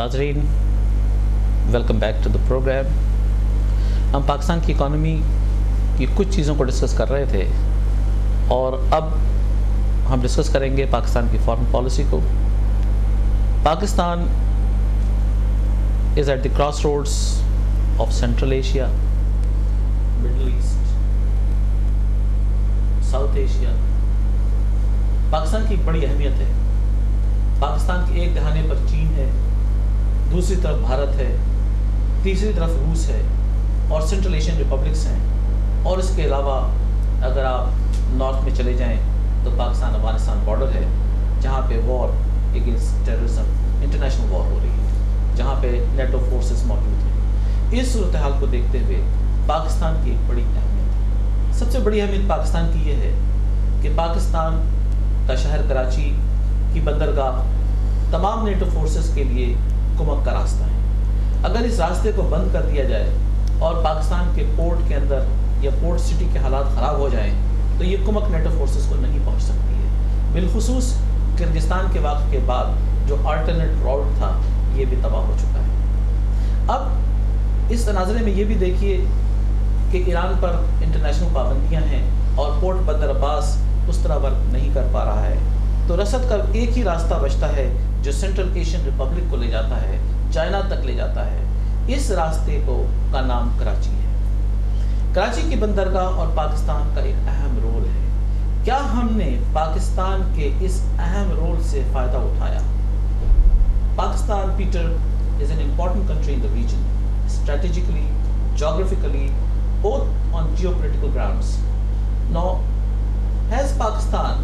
ناظرین welcome back to the program. ہم پاکستان کی اکانومی کی کچھ چیزوں کو ڈسکس کر رہے تھے اور اب ہم ڈسکس کریں گے پاکستان کی فارن پالیسی کو. Pakistan is at the crossroads of Central Asia, Middle East, South Asia. Pakistan کی بڑی اہمیت ہے. پاکستان کے ایک دہانے پر چین ہے, دوسری طرف بھارت ہے, تیسری طرف روس ہے اور سینٹرل ایشین ریپبلکس ہیں. اور اس کے علاوہ اگر آپ نارتھ میں چلے جائیں تو پاکستان افغانستان بارڈر ہے جہاں پہ وار اگینسٹ ٹیررزم, انٹرنیشنل وار ہو رہی ہے, جہاں پہ نیٹو فورسز موجود ہیں. اس صورتحال کو دیکھتے ہوئے پاکستان کی ایک بڑی اہمیت ہے. سب سے بڑی اہمیت پاکستان کی یہ ہے کہ پاکستان کا شہر کراچی کی بندرگاہ تمام نیٹو فورسز کے لیے کمک کا راستہ ہے. اگر اس راستے کو بند کر دیا جائے اور پاکستان کے پورٹ کے اندر یا پورٹ سٹی کے حالات خراب ہو جائیں تو یہ کمک نیٹو فورسز کو نہیں پہنچ سکتی ہے. بالخصوص کرگستان کے واقعے کے بعد جو آلٹرنیٹ روٹ تھا یہ بھی تباہ ہو چکا ہے. اب اس تناظرے میں یہ بھی دیکھیے کہ ایران پر انٹرنیشنل پابندیاں ہیں اور پورٹ بندر عباس اس طرح ورک نہیں کر پا رہا ہے. تو رسد کا ایک ہی راستہ بچتا ہے جو سینٹرل ایشین ریپبلک کو لے جاتا ہے, چائنا تک لے جاتا ہے. اس راستے کا نام کراچی ہے. کراچی کی بندرگاہ اور پاکستان کا ایک اہم رول ہے. کیا ہم نے پاکستان کے اس اہم رول سے فائدہ اٹھایا؟ Pakistan, Peter, is an important country in the region, strategically, geographically, both on geopolitical grounds. Now, has Pakistan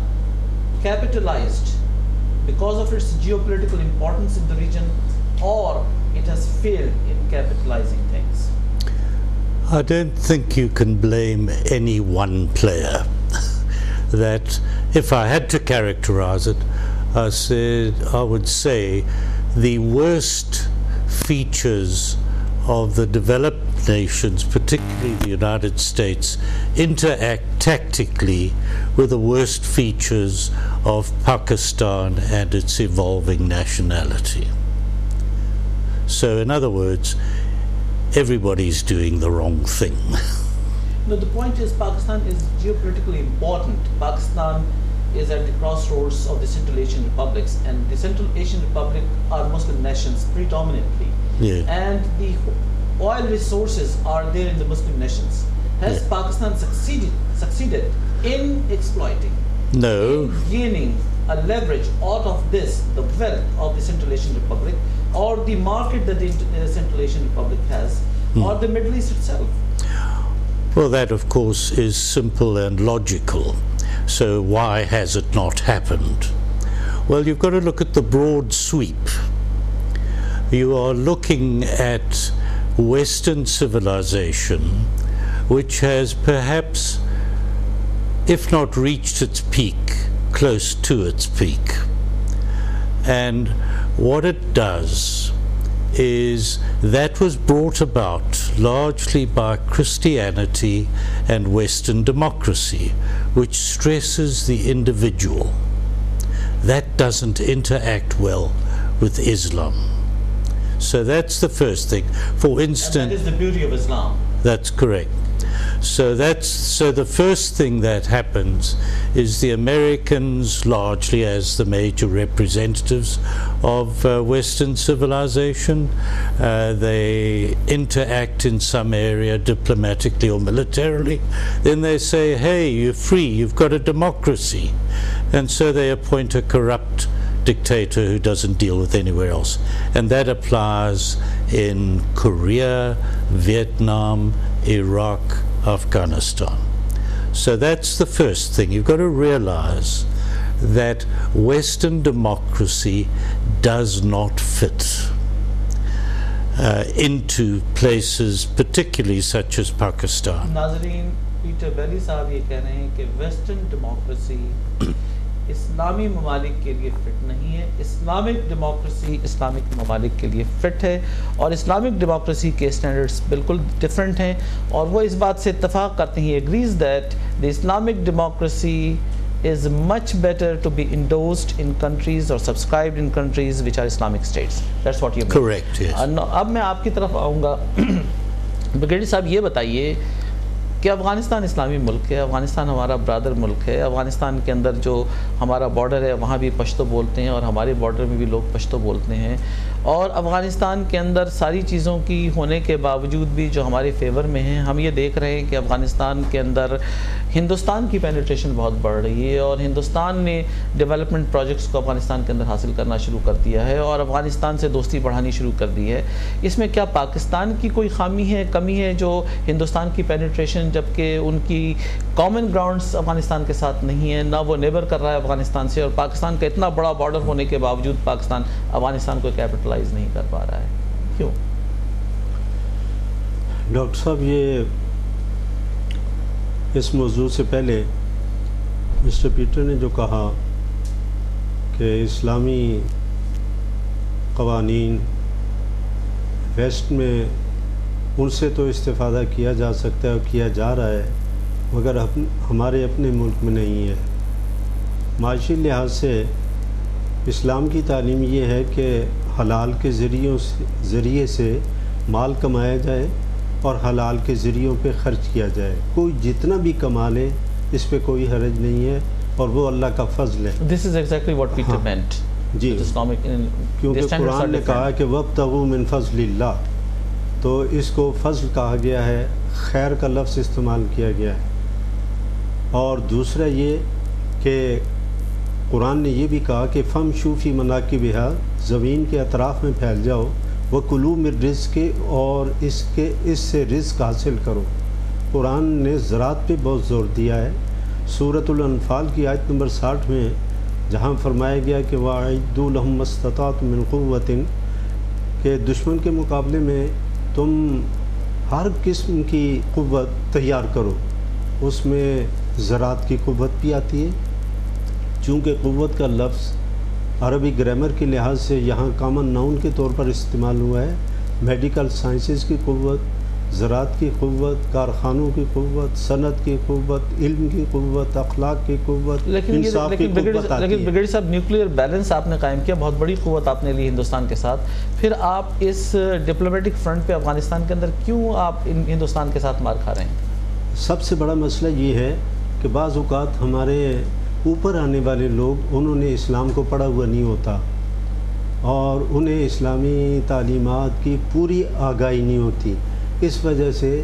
capitalized because of its geopolitical importance in the region, or it has failed in capitalizing things? I don't think you can blame any one player. That if I had to characterize it, I would say the worst features of the developed nations, particularly the United States, interact tactically with the worst features of Pakistan and its evolving nationality. So in other words, everybody's doing the wrong thing. No, the point is Pakistan is geopolitically important. Pakistan is at the crossroads of the Central Asian republics, and the Central Asian republic are Muslim nations predominantly. Yeah. And the oil resources are there in the Muslim nations. Has Pakistan succeeded in exploiting, No. in gaining a leverage out of this, the wealth of the Central Asian republic, or the market that the Central Asian republic has, or the Middle East itself? Well, that of course is simple and logical. So why has it not happened? Well, you've got to look at the broad sweep. You are looking at Western civilization, which has perhaps, if not reached its peak, close to its peak. And what it does is that was brought about largely by Christianity and Western democracy, which stresses the individual. That doesn't interact well with Islam. So that's the first thing. For instance, and that is the beauty of Islam. That's correct. So the first thing that happens is the Americans, largely as the major representatives of Western civilization, they interact in some area diplomatically or militarily. Then they say, hey, you're free, you've got a democracy. And so they appoint a corrupt dictator who doesn't deal with anywhere else. And that applies in Korea, Vietnam, Iraq, Afghanistan. So that's the first thing. You've got to realize that Western democracy does not fit into places particularly such as Pakistan. ناظرین, Peter بیلی صاحب یہ کہہ رہے ہیں کہ western democracy اسلامی ممالک کے لیے فٹ نہیں ہے. اسلامک ڈیموکریسی اسلامک ممالک کے لیے فٹ ہے, اور اسلامک ڈیموکریسی کے اسٹینڈرڈز بالکل ڈفرینٹ ہیں, اور وہ اس بات سے اتفاق کرتے ہیں, agrees that the Islamic democracy is much better to be endorsed in countries or subscribed in countries which are Islamic states. That's what you mean. Correct, yes. اب میں آپ کی طرف آؤں گا. بریگیڈیئر صاحب یہ بتائیے کہ افغانستان اسلامی ملک ہے, افغانستان ہمارا برادر ملک ہے, افغانستان کے اندر جو ہمارا بارڈر ہے وہاں بھی پشتو بولتے ہیں اور ہمارے بارڈر میں بھی لوگ پشتو بولتے ہیں, اور افغانستان کے اندر ساری چیزوں کی ہونے کے باوجود بھی جو ہمارے فیور میں ہیں, ہم یہ دیکھ رہے ہیں کہ افغانستان کے اندر ہندوستان کی پینیٹریشن بہت بڑھ رہی ہے, اور ہندوستان نے ڈیولپمنٹ پروجیکٹس کو افغانستان کے اندر حاصل کرنا شروع کر دیا ہے اور افغانستان سے دوستی بڑھانی شروع کر دی ہے. اس میں کیا پاکستان کی کوئی خامی ہے, کمی ہے جو ہندوستان کی پینیٹریشن, جبکہ ان کی کامن گراؤنڈز افغانستان کے ساتھ نہیں ہیں, نہ وہ نیبر کر رہا ہے افغانستان سے, اور پاکستان کا اتنا بڑا بارڈر ہونے کے باوجود پاکستان افغانستان کو کیپٹلائز نہیں کر پا رہا ہے, کیوں؟ ڈاکٹر صاحب, یہ اس موضوع سے پہلے مسٹر پیٹر نے جو کہا کہ اسلامی قوانین ویسٹ میں ان سے تو استفادہ کیا جا سکتا ہے اور کیا جا رہا ہے, مگر ہمارے اپنے ملک میں نہیں ہے. معاشی لحاظ سے اسلام کی تعلیم یہ ہے کہ حلال کے ذریعے سے مال کمایا جائے اور حلال کے ذریعوں پہ خرچ کیا جائے. کوئی جتنا بھی کما لے اس پہ کوئی حرج نہیں ہے, اور وہ اللہ کا فضل ہے. This is exactly what Peter meant. جی, کیونکہ قرآن نے کہا کہ وَابْتَغُوا مِنْ فَضْلِ اللَّهِ, تو اس کو فضل کہا گیا ہے, خیر کا لفظ استعمال کیا گیا ہے. اور دوسرا یہ کہ قرآن نے یہ بھی کہا کہ فَامْشُوا فِي مَنَاكِبِهَا, زمین کے اطراف میں پھیل جاؤ, وَكُلُوا مِن رِزْقِهِ, اور اس سے رزق حاصل کرو. قرآن نے زراعت پہ بہت زور دیا ہے. سورۃ الانفال کی آیت نمبر 60 میں جہاں فرمایا گیا کہ وَأَعِدُّوا لَهُم مَّا اسْتَطَعْتُم مِّن قُوَّةٍ, کہ دشمن کے مقابلے میں تم ہر قسم کی قوت تیار کرو. اس میں زراعت کی قوت بھی آتی ہے, چونکہ قوت کا لفظ عربی گرامر کے لحاظ سے یہاں کامن ناؤن کے طور پر استعمال ہوا ہے. میڈیکل سائنسز کی قوت, زراعت کی قوت, کارخانوں کی قوت, صنعت کی قوت, علم کی قوت, اخلاق کی قوت, انصاف کی قوت آتی ہے. لیکن بریگیڈیئر صاحب, نیوکلیئر بیلنس آپ نے قائم کیا, بہت بڑی قوت آپ نے لی ہندوستان کے ساتھ, پھر آپ اس ڈپلومیٹک فرنٹ پہ افغانستان کے اندر کیوں آپ ہندوستان کے ساتھ مار کھا رہے ہیں؟ سب سے بڑا مسئلہ یہ ہے کہ بعض اوقات ہمارے اوپر آنے والے لوگ, انہوں نے اسلام کو پڑھا ہوا نہیں ہوتا اور انہیں اسلامی تعلیمات کی پوری آگاہی نہیں ہوتی. اس وجہ سے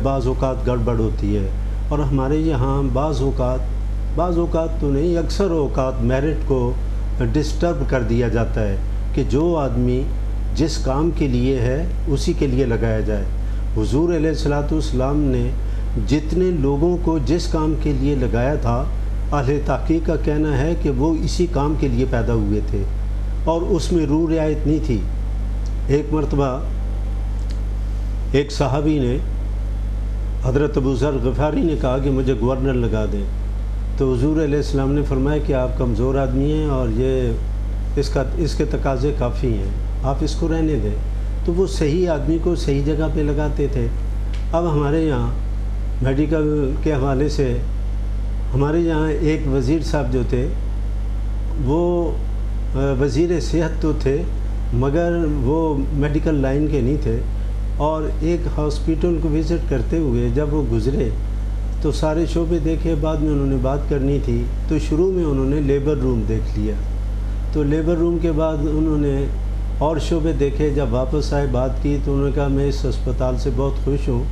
بعض اوقات گڑبڑ ہوتی ہے. اور ہمارے یہاں بعض اوقات تو نہیں, اکثر اوقات میرٹ کو ڈسٹرب کر دیا جاتا ہے کہ جو آدمی جس کام کے لیے ہے اسی کے لیے لگایا جائے. حضور علیہ الصلوۃ والسلام نے جتنے لوگوں کو جس کام کے لیے لگایا تھا, اہل تحقیق کا کہنا ہے کہ وہ اسی کام کے لیے پیدا ہوئے تھے اور اس میں روح رعایت نہیں تھی. ایک مرتبہ ایک صحابی نے حضرت ابو ذر غفاری نے کہا کہ مجھے گورنر لگا دیں, تو حضور علیہ السلام نے فرمایا کہ آپ کمزور آدمی ہیں اور یہ اس کے تقاضے کافی ہیں, آپ اس کو رہنے دیں. تو وہ صحیح آدمی کو صحیح جگہ پہ لگاتے تھے. اب ہمارے یہاں میڈیکل کے حوالے سے ہمارے یہاں ایک وزیر صاحب جو تھے, وہ وزیر صحت تو تھے مگر وہ میڈیکل لائن کے نہیں تھے, اور ایک ہاسپیٹل کو وزٹ کرتے ہوئے جب وہ گزرے تو سارے شعبے دیکھے, بعد میں انہوں نے بات کرنی تھی تو شروع میں انہوں نے لیبر روم دیکھ لیا, تو لیبر روم کے بعد انہوں نے اور شعبے دیکھے. جب واپس آئے بات کی تو انہوں نے کہا میں اس اسپتال سے بہت خوش ہوں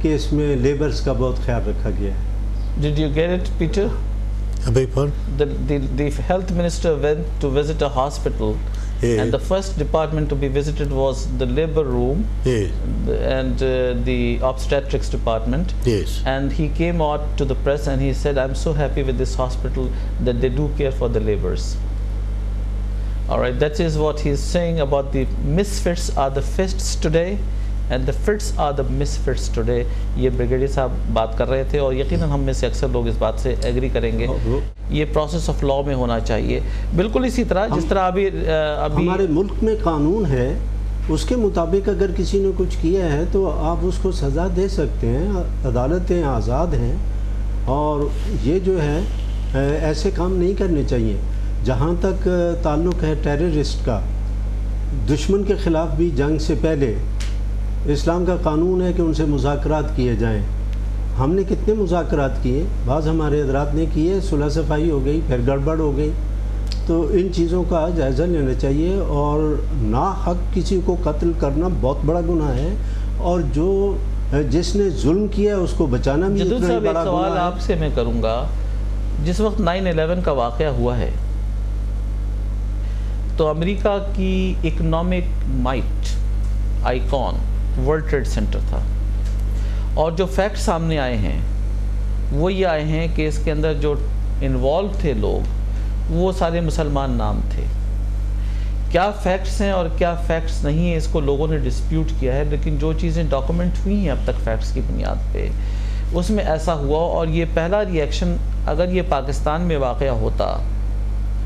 کہ اس میں لیبرز کا بہت خیال رکھا گیا ہے. Did you get it, Peter? I beg your pardon? The health minister went to visit a hospital, and the first department to be visited was the labor room, and the obstetrics department. Yes. And he came out to the press and he said, I'm so happy with this hospital that they do care for the laborers. All right, that is what he's saying about the misfits are the fists today, and the fits are the misfits today. یہ brigadier صاحب بات کر رہے تھے, اور یقیناً ہم میں سے اکثر لوگ اس بات سے ایگری کریں گے. یہ پروسیس آف لاء میں ہونا چاہیے, بالکل اسی طرح جس طرح ابھی ہمارے ملک میں قانون ہے, اس کے مطابق اگر کسی نے کچھ کیا ہے تو آپ اس کو سزا دے سکتے ہیں. عدالتیں آزاد ہیں, اور یہ جو ہے ایسے کام نہیں کرنے چاہیے. جہاں تک تعلق ہے ٹیررسٹ کا، دشمن کے خلاف بھی جنگ سے پہلے اسلام کا قانون ہے کہ ان سے مذاکرات کیے جائیں. ہم نے کتنے مذاکرات کیے، بعض ہمارے حضرات نے کیے، صلح صفائی ہو گئی، پھر گڑبڑ ہو گئی. تو ان چیزوں کا جائزہ لینا چاہیے، اور ناحق کسی کو قتل کرنا بہت بڑا گناہ ہے، اور جس نے ظلم کیا ہے اس کو بچانا بھی اتنا ہی بڑا گناہ ہے. سوال آپ سے میں کروں گا، جس وقت 9/11 کا واقعہ ہوا ہے تو امریکہ کی economic might icon world trade centre تھا، اور جو فیکٹ سامنے آئے ہیں وہ یہ آئے ہیں کہ اس کے اندر جو انوالو تھے لوگ وہ سارے مسلمان نام تھے. کیا فیکٹس ہیں اور کیا فیکٹس نہیں ہیں اس کو لوگوں نے ڈسپیوٹ کیا ہے، لیکن جو چیزیں ڈاکومنٹ ہوئی ہیں اب تک فیکٹس کی بنیاد پہ، اس میں ایسا ہوا. اور یہ پہلا ری ایکشن اگر یہ پاکستان میں واقعہ ہوتا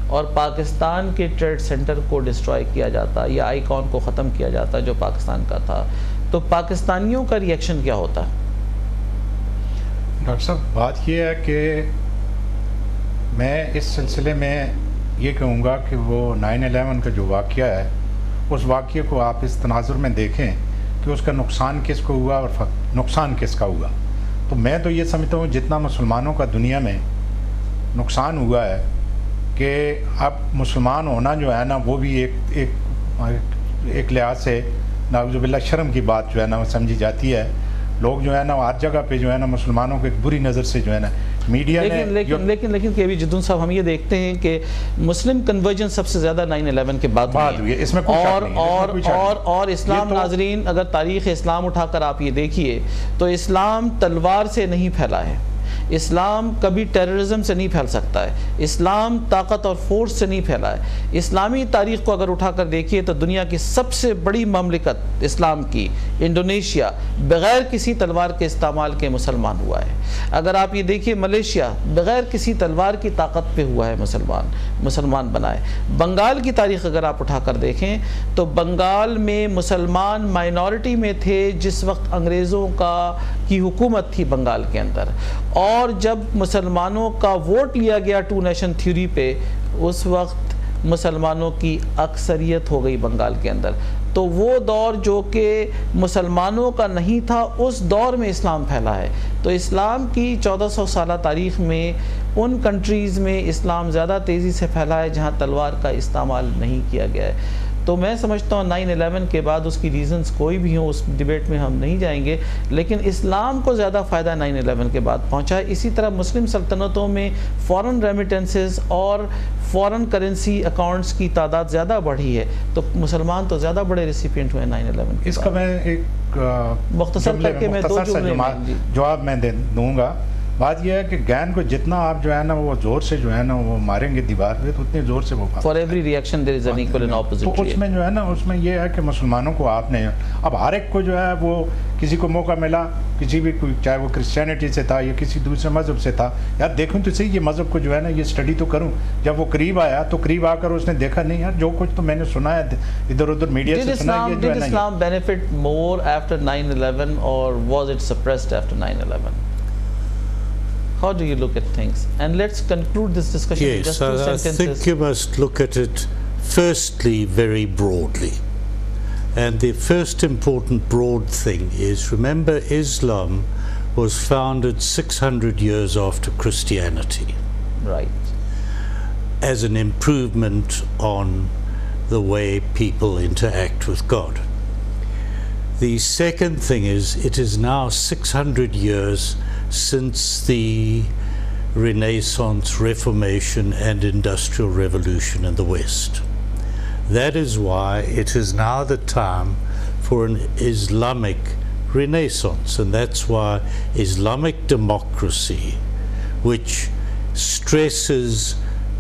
اور پاکستان کے ٹریڈ سینٹر کو ڈسٹرائے کیا جاتا یا آئیکن کو ختم کیا جاتا جو پاکستان کا تھا، تو پاکستانیوں کا ری ایکشن کیا ہوتا؟ ڈاکٹر صاحب، بات یہ ہے کہ میں اس سلسلے میں یہ کہوں گا کہ وہ 9/11 کا جو واقعہ ہے اس واقعے کو آپ اس تناظر میں دیکھیں کہ اس کا نقصان کس کو ہوا اور نقصان کس کا ہوا. تو میں تو یہ سمجھتا ہوں جتنا مسلمانوں کا دنیا میں نقصان ہوا ہے کہ اب مسلمان ہونا جو ہے نا وہ بھی ایک لحاظ سے نعوذ باللہ شرم کی بات جو ہے نا وہ سمجھی جاتی ہے. لوگ جو ہے نا ہر جگہ پہ جو ہے نا مسلمانوں کو ایک بری نظر سے جو ہے نا میڈیا نے لیکن کہ ابھی جدون صاحب ہم یہ دیکھتے ہیں کہ مسلم کنورجن سب سے زیادہ 9/11 کے بعد ہوئی ہے. اس میں اور اسلام ناظرین اگر تاریخ اسلام اٹھا کر آپ یہ دیکھیے تو اسلام تلوار سے نہیں پھیلا ہے، اسلام کبھی ٹیررزم سے نہیں پھیل سکتا ہے، اسلام طاقت اور فورس سے نہیں پھیلا ہے. اسلامی تاریخ کو اگر اٹھا کر دیکھیے تو دنیا کی سب سے بڑی مملکت اسلام کی انڈونیشیا بغیر کسی تلوار کے استعمال کے مسلمان ہوا ہے. اگر آپ یہ دیکھیے ملیشیا بغیر کسی تلوار کی طاقت پہ ہوا ہے، مسلمان بنا ہے. بنگال کی تاریخ اگر آپ اٹھا کر دیکھیں تو بنگال میں مسلمان مائنورٹی میں تھے جس وقت انگریزوں کی حکومت تھی بنگال کے اندر، اور جب مسلمانوں کا ووٹ لیا گیا 2 نیشن تھیوری پہ اس وقت مسلمانوں کی اکثریت ہو گئی بنگال کے اندر. تو وہ دور جو کہ مسلمانوں کا نہیں تھا اس دور میں اسلام پھیلا ہے. تو اسلام کی 1400 سالہ تاریخ میں ان کنٹریز میں اسلام زیادہ تیزی سے پھیلا ہے جہاں تلوار کا استعمال نہیں کیا گیا ہے. تو میں سمجھتا ہوں 9/11 کے بعد اس کی ریزنز کوئی بھی ہوں اس ڈیبیٹ میں ہم نہیں جائیں گے، لیکن اسلام کو زیادہ فائدہ 9/11 کے بعد پہنچا ہے. اسی طرح مسلم سلطنتوں میں فورن ریمیٹنسز اور فورن کرنسی اکاؤنٹس کی تعداد زیادہ بڑھی ہے، تو مسلمان تو زیادہ بڑے ریسیپینٹ ہوئے 9/11 اس کا. میں ایک مختصر کر کے میں 2 جملے جواب میں دوں گا. بات یہ ہے کہ گین کو جتنا آپ جو ہے نا وہ زور سے جو ہے نا وہ ماریں گے دیوار پہ تو اتنے زور سے وہ for every reaction there is an equal and opposite. تو اس میں جو ہے نا اس میں یہ ہے کہ مسلمانوں کو آپ نے اب ہر ایک کو جو ہے وہ کسی کو موقع ملا، کسی بھی چاہے وہ کرسچینٹی سے تھا یا کسی دوسرے مذہب سے تھا، یار دیکھوں تو صحیح یہ مذہب کو جو ہے نا یہ اسٹڈی تو کروں. جب وہ قریب آیا تو قریب آ کر اس نے دیکھا نہیں یار جو کچھ تو میں نے سنا ہے ادھر ادھر میڈیا سے سنا ہے. Did Islam benefit more after 9/11 or was it suppressed after 9/11? How do you look at things? And let's conclude this discussion in just 2 sentences. I think you must look at it firstly very broadly. And the first important broad thing is, remember, Islam was founded 600 years after Christianity. Right. As an improvement on the way people interact with God. The second thing is, it is now 600 years since the Renaissance, Reformation and Industrial Revolution in the West. That is why it is now the time for an Islamic Renaissance, and that's why Islamic democracy, which stresses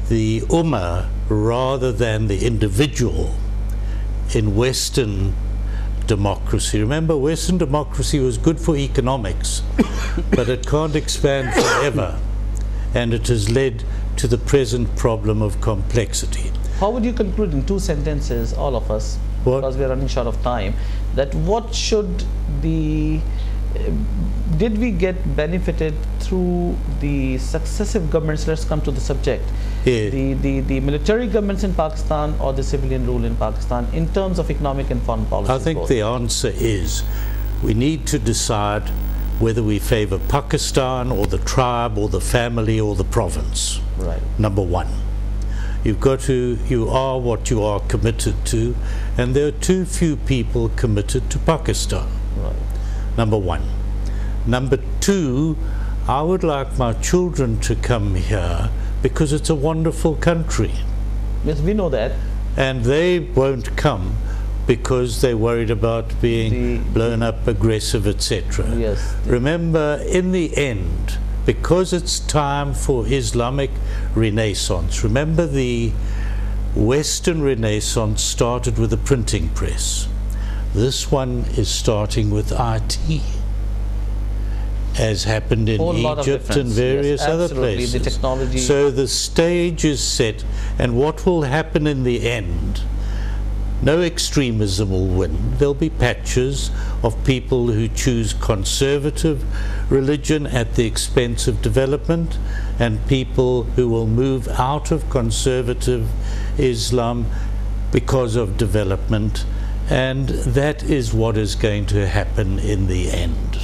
the Ummah rather than the individual in Western democracy. Remember, Western democracy was good for economics, but it can't expand forever, and it has led to the present problem of complexity. How would you conclude in 2 sentences, all of us, because we are running short of time, that what should the did we get benefited through the successive governments? Let's come to the subject. Yeah. The military governments in Pakistan or the civilian rule in Pakistan in terms of economic and foreign policy? I think the answer is we need to decide whether we favor Pakistan or the tribe or the family or the province. Right. Number one. You are what you are committed to, and there are too few people committed to Pakistan. Right. Number one. Number two, I would like my children to come here because it's a wonderful country. Yes, we know that. And they won't come because they're worried about being blown up, aggressive, etc. Yes. Remember, in the end, because it's time for Islamic Renaissance, remember the Western Renaissance started with the printing press. This one is starting with IT, as happened in Egypt and various other places. The technology. So the stage is set, and what will happen in the end? No extremism will win. There'll be patches of people who choose conservative religion at the expense of development, and people who will move out of conservative Islam because of development, and that is what is going to happen in the end.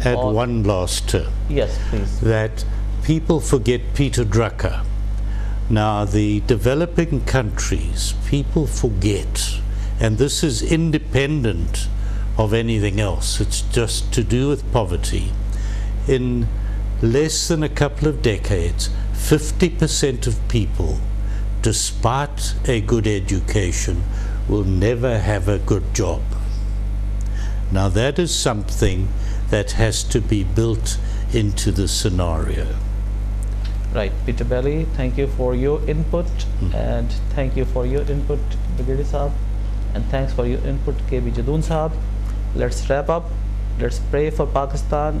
Add one last yes, please. That people forget Peter Drucker. Now the developing countries, people forget, and this is independent of anything else, it's just to do with poverty. In less than a couple of decades, 50% of people, despite a good education, will never have a good job. Now that is something that has to be built into the scenario. Right, Peter Belly, thank you for your input, and thank you for your input, Brigadier Saab, and thanks for your input, K.B. Jadoon Saab. Let's wrap up. Let's pray for Pakistan.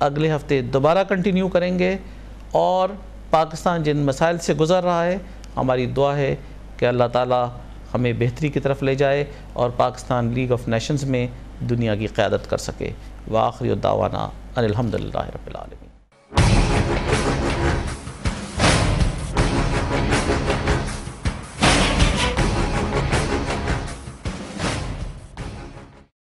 اگلے ہفتے دوبارہ continue کریں گے، اور پاکستان جن مسائل سے گزر رہا ہے ہماری دعا ہے کہ اللہ تعالیٰ ہمیں بہتری کی طرف لے جائے اور پاکستان لیگ آف نیشنز میں دنیا کی قیادت کر سکے۔ وآخر دعوانا ان الحمدللہ رب العالمین۔